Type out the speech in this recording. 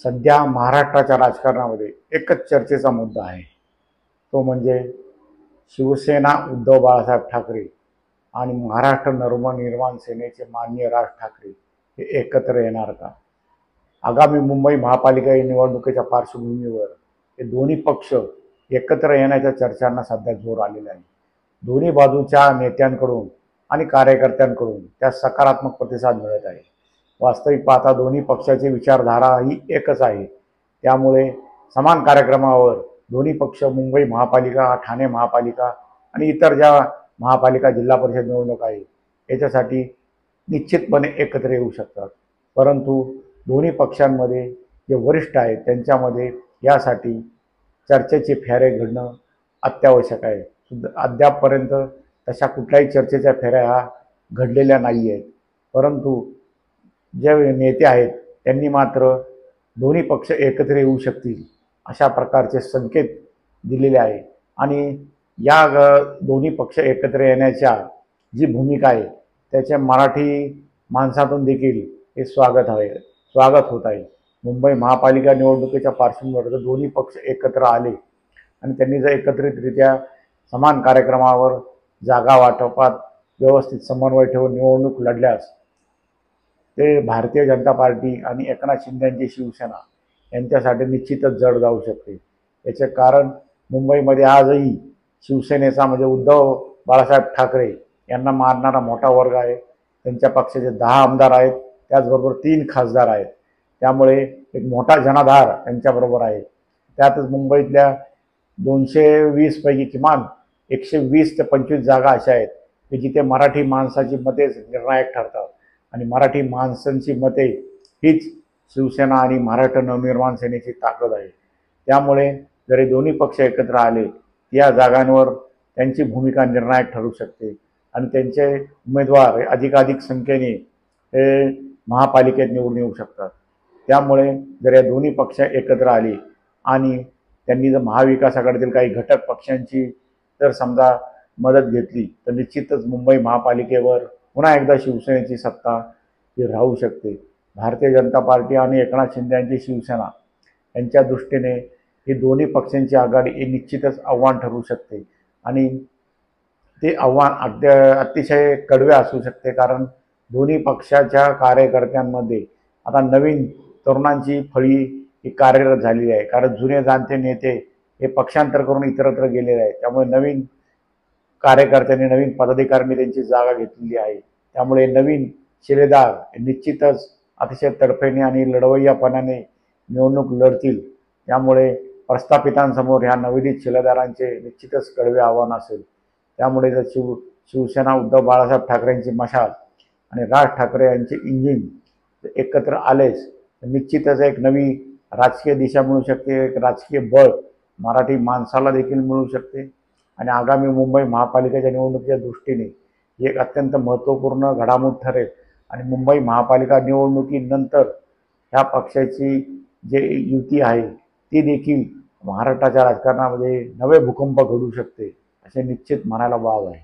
सध्या महाराष्ट्राच्या राजकारणामध्ये एकच चर्चेचा मुद्दा आहे, तो म्हणजे शिवसेना उद्धव बाळासाहेब ठाकरे आणि महाराष्ट्र नवनिर्माण सेनेचे माननीय राज ठाकरे हे एकत्र येणार का? आगामी मुंबई महापालिका निवडणुकीच्या पार्श्वभूमीवर हे दोन्ही पक्ष एकत्र येण्याच्या चर्चांना सध्या जोर आलेला आहे. दोन्ही बाजूच्या नेत्यांकडून आणि कार्यकर्त्यांकडून त्यास सकारात्मक प्रतिसाद मिळत आहे. वास्तविक पाहता दोन्ही पक्षाची विचारधारा ही एकच आहे. त्यामुळे समान कार्यक्रमावर दोन्ही पक्ष मुंबई महापालिका, ठाणे महापालिका आणि इतर ज्या महापालिका जिल्हा परिषद निवडणूक आहे याच्यासाठी निश्चितपणे एकत्र येऊ शकतात. परंतु दोन्ही पक्षांमध्ये जे वरिष्ठ आहेत त्यांच्यामध्ये यासाठी चर्चेचे फेरे घडणं अत्यावश्यक आहे. अद्यापपर्यंत तशा कुठल्याही चर्चेच्या फेऱ्या ह्या घडलेल्या नाही आहेत. परंतु जे नेते आहेत त्यांनी मात्र दोन्ही पक्ष एकत्र येऊ शकतील अशा प्रकारचे संकेत दिलेले आहे. आणि या दोन्ही पक्ष एकत्र येण्याच्या जी भूमिका आहे त्याचे मराठी माणसातून देखील हे स्वागत होत आहे. मुंबई महापालिका निवडणुकीच्या पार्श्वभूमीवर जर दोन्ही पक्ष एकत्र आले आणि त्यांनी जर एकत्रितरित्या समान कार्यक्रमावर जागा वाटपात व्यवस्थित समन्वय ठेवून निवडणूक लढल्यास ते भारतीय जनता पार्टी आणि एकनाथ शिंदेची शिवसेना यांच्यासाठी निश्चितच जड जाऊ शकते. याचे कारण मुंबईमध्ये आजही शिवसेनेचा म्हणजे उद्धव बाळासाहेब ठाकरे यांना मानणारा मोठा वर्ग आहे. त्यांच्या पक्षाचे 10 आमदार आहेत, त्याचबरोबर 3 खासदार आहेत. त्यामुळे एक मोठा जनाधार त्यांच्याबरोबर आहे. त्यातच मुंबईतल्या 220 पैकी किमान 120 ते 25 जागा अशा आहेत की जिथे मराठी माणसाची मतेच निर्णायक ठरतात आणि मराठी माणसांची मते हीच शिवसेना आणि महाराष्ट्र नवनिर्माण सेनेची ताकद आहे. त्यामुळे जरी दोन्ही पक्ष एकत्र आले या जागांवर त्यांची भूमिका निर्णायक ठरू शकते आणि त्यांचे उमेदवार अधिकाधिक संख्येने हे महापालिकेत निवडून येऊ शकतात. त्यामुळे जर या दोन्ही पक्ष एकत्र आले आणि त्यांनी जर महाविकास आघाडीतील काही घटक पक्षांची जर समजा मदत घेतली तर निश्चितच मुंबई महापालिकेवर पुन्हा एकदा शिवसेनेची सत्ता ही राहू शकते. भारतीय जनता पार्टी आणि एकनाथ शिंदे यांची शिवसेना यांच्या दृष्टीने ही दोन्ही पक्षांची आघाडी ही निश्चितच आव्हान ठरू शकते आणि ते आव्हान अतिशय कडवे असू शकते. कारण दोन्ही पक्षाच्या कार्यकर्त्यांमध्ये आता नवीन तरुणांची फळी ही कार्यरत झालेली आहे. कारण जुने जाणते नेते हे पक्षांतर करून इतरत्र गेलेले आहेत. त्यामुळे नवीन कार्यकर्त्यांनी, नवीन पदाधिकाऱ्यांनी त्यांची जागा घेतलेली आहे. त्यामुळे नवीन शिलेदार निश्चितच अतिशय तडफेने आणि लढवय्यापणाने निवडणूक लढतील. त्यामुळे प्रस्थापितांसमोर ह्या नवोदित शिलेदारांचे निश्चितच कडवे आव्हान असेल. त्यामुळे जर शिवसेना उद्धव बाळासाहेब ठाकरेंची मशाल आणि राज ठाकरे यांचे इंजिन एकत्र आलेच तर निश्चितच एक नवी राजकीय दिशा मिळू शकते, एक राजकीय बळ मराठी माणसाला देखील मिळू शकते. आणि आगामी मुंबई महापालिकेच्या निवडणुकीच्या दृष्टीने ही एक अत्यंत महत्त्वपूर्ण घडामोड ठरेल. आणि मुंबई महापालिका निवडणुकीनंतर ह्या पक्षाची जे युती आहे ती देखील महाराष्ट्राच्या राजकारणामध्ये नवे भूकंप घडू शकते असे निश्चित म्हणायला वाव आहे.